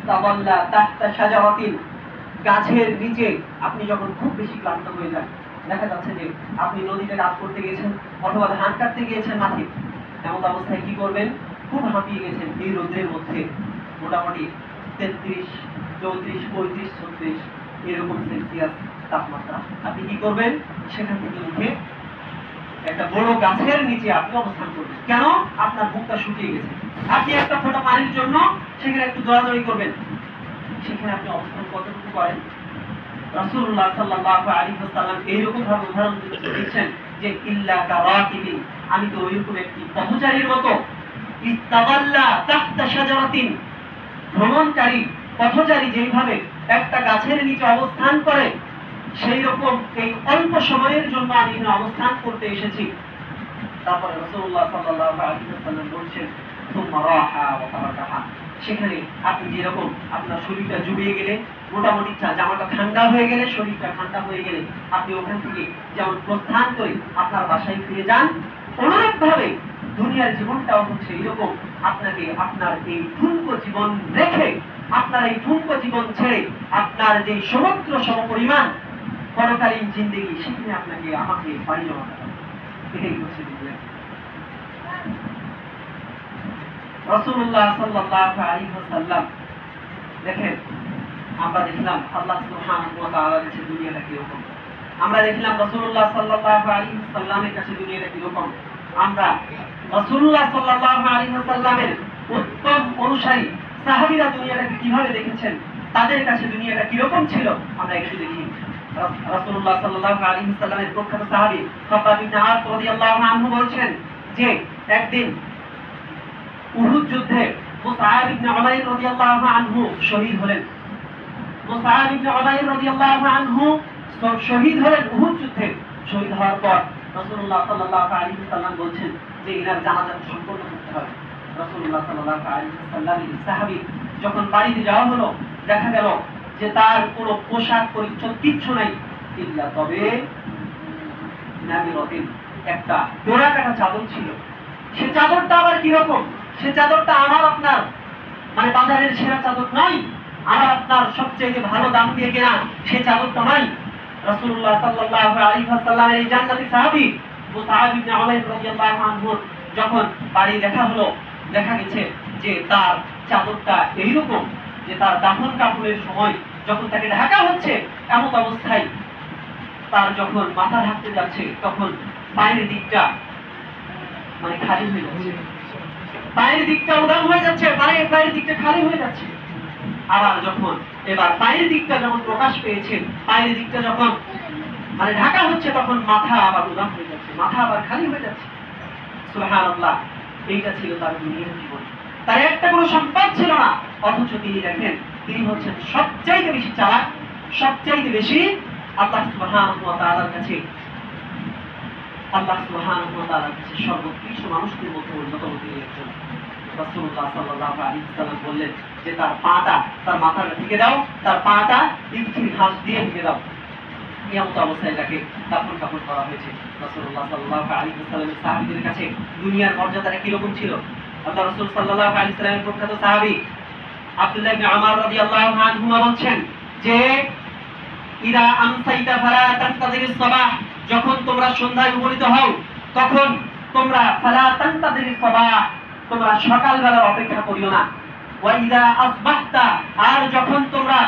ইস্তাওয়াল্লা তাহতা শাজারাতিন, গাছের নিচে আপনি যখন খুব বেশি ক্লান্ত হয়ে যান, দেখা যাচ্ছে যে আপনি নদীতে কাজ করতে গিয়েছেন অথবা ধান কাটতে গিয়েছেন মাঠে, এমন অবস্থায় কি করবেন, খুব হাঁপিয়ে গেছেন এই রোদের মধ্যে, মোটামুটি 33, 34, 35, 36 এরকম সেলসিয়াস তাপমাত্রা, আপনি কি করবেন, সেখান থেকে উঠে একটা বড় গাছের নিচে আপনি অবস্থান করবেন। কেন? আপনার বুকটা শুকিয়ে গেছে, আপনি একটা ফোঁটা পানির জন্য সেখানে একটু দৌড়াদৌড়ি করবেন, সেখানে আপনি অবস্থান কতটুকু করেন? রাসূলুল্লাহ সাল্লাল্লাহু আলাইহি ওয়াসাল্লাম এইরকম ভাবে উদাহরণ দিচ্ছেন যে ইল্লা কারাতিবিন, আমি তো ওইরকম একটি পথচারীর মতো, ইস্তাওয়াল্লা তাহতা শাজারাতিন, ভ্রমণকারী পথচারী যেভাবে একটা গাছের নিচে অবস্থান করে, সেই রকম এই অল্প সময়ের জন্য আমি এখানে অবস্থান করতে এসেছি। তারপরে রাসূলুল্লাহ সাল্লাল্লাহু আলাইহি ওয়াসাল্লাম বলেছেন সুম্মা রাহা ওয়া তারাকাহা, সেখানে আপনি যেরকম আপনার শরীরটা জুড়িয়ে গেলে, মোটামুটি জামাটা ঠান্ডা হয়ে গেলে, শরীরটা ঠান্ডা হয়ে গেলে আপনি ওখান থেকে যেমন প্রস্থান করে আপনার বাসায় ফিরে যান, অনুরূপভাবে দুনিয়ার জীবনটাও হচ্ছে এরকম, আপনাকে আপনার এই ঠুনকো জীবন রেখে, আপনার এই ঠুনকো জীবন ছেড়ে আপনার যে সমুদ্র সমপরিমাণ পরকালীন জিন্দেগি, সেখানে আপনাকে আমাকে পাড়ি জমাতে হবে। এটাই হচ্ছে দুনিয়া। রাসূলুল্লাহ সাল্লাল্লাহু আলাইহি ওয়াসাল্লাম, দেখেন আমরা দেখলাম আল্লাহ সুবহানাহু ওয়া তাআলার কাছে দুনিয়াটা কিরকম, আমরা দেখলাম রাসূলুল্লাহ সাল্লাল্লাহু আলাইহি ওয়াসাল্লামের কাছে দুনিয়াটা কিরকম, আমরা রাসূলুল্লাহ সাল্লাল্লাহু আলাইহি ওয়াসাল্লামের উত্তম অনুসারী সাহাবীরা দুনিয়াটাকে কিভাবে দেখেছেন, তাদের কাছে দুনিয়াটা কিরকম ছিল, আমরা একটু দেখি। রাসূলুল্লাহ সাল্লাল্লাহু আলাইহি ওয়াসাল্লামের প্রখ্যাত সাহাবী খাব্বাব ইবনে আরত রাদিয়াল্লাহু আনহু বলছেন যে একদিন উহুদ যুদ্ধে মুসআব ইবনে উমাইর রাদিয়াল্লাহু আনহু শহীদ হলেন। মুসআব ইবনে উমাইর রাদিয়াল্লাহু আনহু শহীদ হলেন উহুদ যুদ্ধে। শহীদ হওয়ার পর রাসূলুল্লাহ সাল্লাল্লাহু আলাইহি ওয়াসাল্লাম বলছেন যে ইনার জানাজা সম্পন্ন করতে হবে। রাসূলুল্লাহ সাল্লাল্লাহু আলাইহি ওয়াসাল্লামের সাহাবী যখন বাড়িতে যাওয়া হলো, দেখা গেল যে তার কোনো পোশাক পরিচ্ছদ কিচ্ছু নাই, ইল্লা তবে নাবিরাতিন, একটা ডোরা কাটা চাদর ছিল। সে চাদরটা আবার কিরকম, সে চাদরটা আমার আপনার মানে বাজারের সেরা চাদর নয়, আমার আপনার সবচেয়ে ভালো দাম দিয়ে কেনা সে চাদরটা নয়। রাসূলুল্লাহ সাল্লাল্লাহু আলাইহি ওয়াসাল্লামের এই জান্নাতি সাহাবী মুসআব ইবনে উমাইর রাদিয়াল্লাহু আনহু যখন বাড়ি দেখা হলো, দেখা গেছে যে তার চাদরটা এইরকম যে তার দাফন কাফনের সময় যখন তাকে ঢাকা হচ্ছে, এমন অবস্থায় তার যখন মাথা ঢাকতে যাচ্ছে তখন পায়ের দিকটা মানে খালি হয়ে যাচ্ছে, পায়ের দিকটা উদাম হয়ে যাচ্ছে, পায়ের দিকটা খালি হয়ে যাচ্ছে। আবার যখন এবার পায়ের দিকটা যখন প্রকাশ পেয়েছে, পায়ের দিকটা যখন মানে ঢাকা হচ্ছে, তখন মাথা আবার উদাম হয়ে যাচ্ছে, মাথা আবার খালি হয়ে যাচ্ছে। সুবহানাল্লাহ, এইটা ছিল তার দুনিয়ার জীবন। তার একটা কোনো সম্পদ ছিল না, অথচ তিনি দেখেন তিনি হচ্ছেন সবচাইতে বেশি চালাক, সবচাইতে বেশি আল্লাহ সুবহানাহু ওয়া তাআলার কাছে, আল্লাহ সুবহানাহু ওয়া তাআলার কাছে সর্বোৎকৃষ্ট মানুষদের মধ্যে অন্যতম তিনি একজন। রাসূলুল্লাহ সাল্লাল্লাহু আলাইহি ওয়াসাল্লাম বললেন যে তার পাটা, তার মাথাটা ঢেকে দাও, তার পাটা ইফতির ঘাস দিয়ে ঢেকে দাও। এমন অবস্থায় তাকে দাফন কাফন করা হয়েছে। রাসূলুল্লাহ সাল্লাল্লাহু আলাইহি ওয়াসাল্লামের সাহাবীদের কাছে দুনিয়ার মর্যাদাটা কিরকম ছিল, আল্লাহ রাসূল সাল্লাল্লাহু আলাইহি ওয়াসাল্লামের প্রখ্যাত সাহাবী আব্দুল্লাহ ইবনে উমর রাদিয়াল্লাহু আনহু বলছেন যে ইদা আমসাইতা ফালা তানতাযিরিস সাবাহ, যখন তোমরা সন্ধ্যায় উপনীত হও তখন তোমরা ফালা তানতাযিরিস সাবাহ, তোমরা সকালবেলার অপেক্ষা করিও না। ওয়া ইদা আসবাহতা, আর যখন তোমরা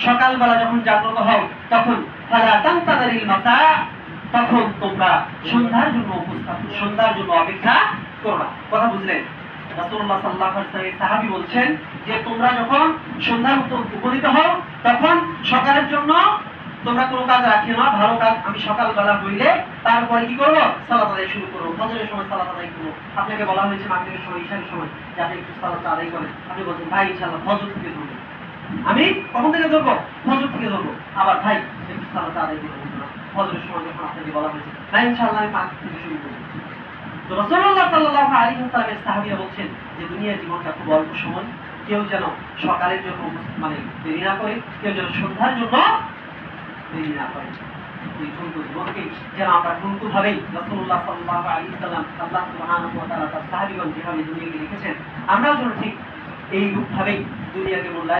সকালবেলা যখন জাগ্রত হও তখন ফালা তানতাযিরিল মাসা, তখন তোমরা সন্ধ্যার জন্য অপেক্ষা করো না। কথা বুঝলেন? রাসূলুল্লাহ সাল্লাল্লাহু আলাইহি ওয়াসাল্লাম সাহাবী বলছেন যে তোমরা যখন সন্ধ্যার উপনীত হও তখন সকালের জন্য তোমরা কোনো কাজ রাখিও না, ভালো কাজ আমি সকালবেলা হইলে তারপরে কি করবো, সালাত আদায় শুরু করবো, ফজরের সময় সালাত আদায় করবো। আপনাকে বলা হয়েছে মাগরিবের সময়, ঈশার সময় যে আপনি একটু সালাত আদায় করেন, আপনি বলছেন ভাই ইনশাআল্লাহ ফজর থেকে ধরবো, আমি কখন থেকে ধরবো, ফজর থেকে ধরবো। আবার ভাই একটু সালাত আদায় করবো না, ফজরের সময় যখন আপনাকে বলা হয়েছে ভাই ইনশাআল্লাহ আমি মাগরিব থেকে শুরু করবো। তো রাসূলুল্লাহ সাল্লাল্লাহু আলাইহি ওয়াসাল্লামের সাহাবীরা বলছেন যে দুনিয়ার জীবনটা খুব অল্প সময়, কেউ যেন সকালের জন্য মানে দেরি না করে, কেউ যেন সন্ধ্যার জন্য দেরি না করে। এই ঠুনকো জীবনকে যেন আমরা ঠুনকো ভাবেই রাসূলুল্লাহ সাল্লাল্লাহু আলাইহি ওয়াসাল্লাম আল্লাহ সুবহানাহু ওয়া তাআলা তার সাহাবীগণ যেভাবে দুনিয়াকে রেখেছেন, আমরাও যেন ঠিক এই রূপভাবেই দুনিয়াকে মূল্যায়ন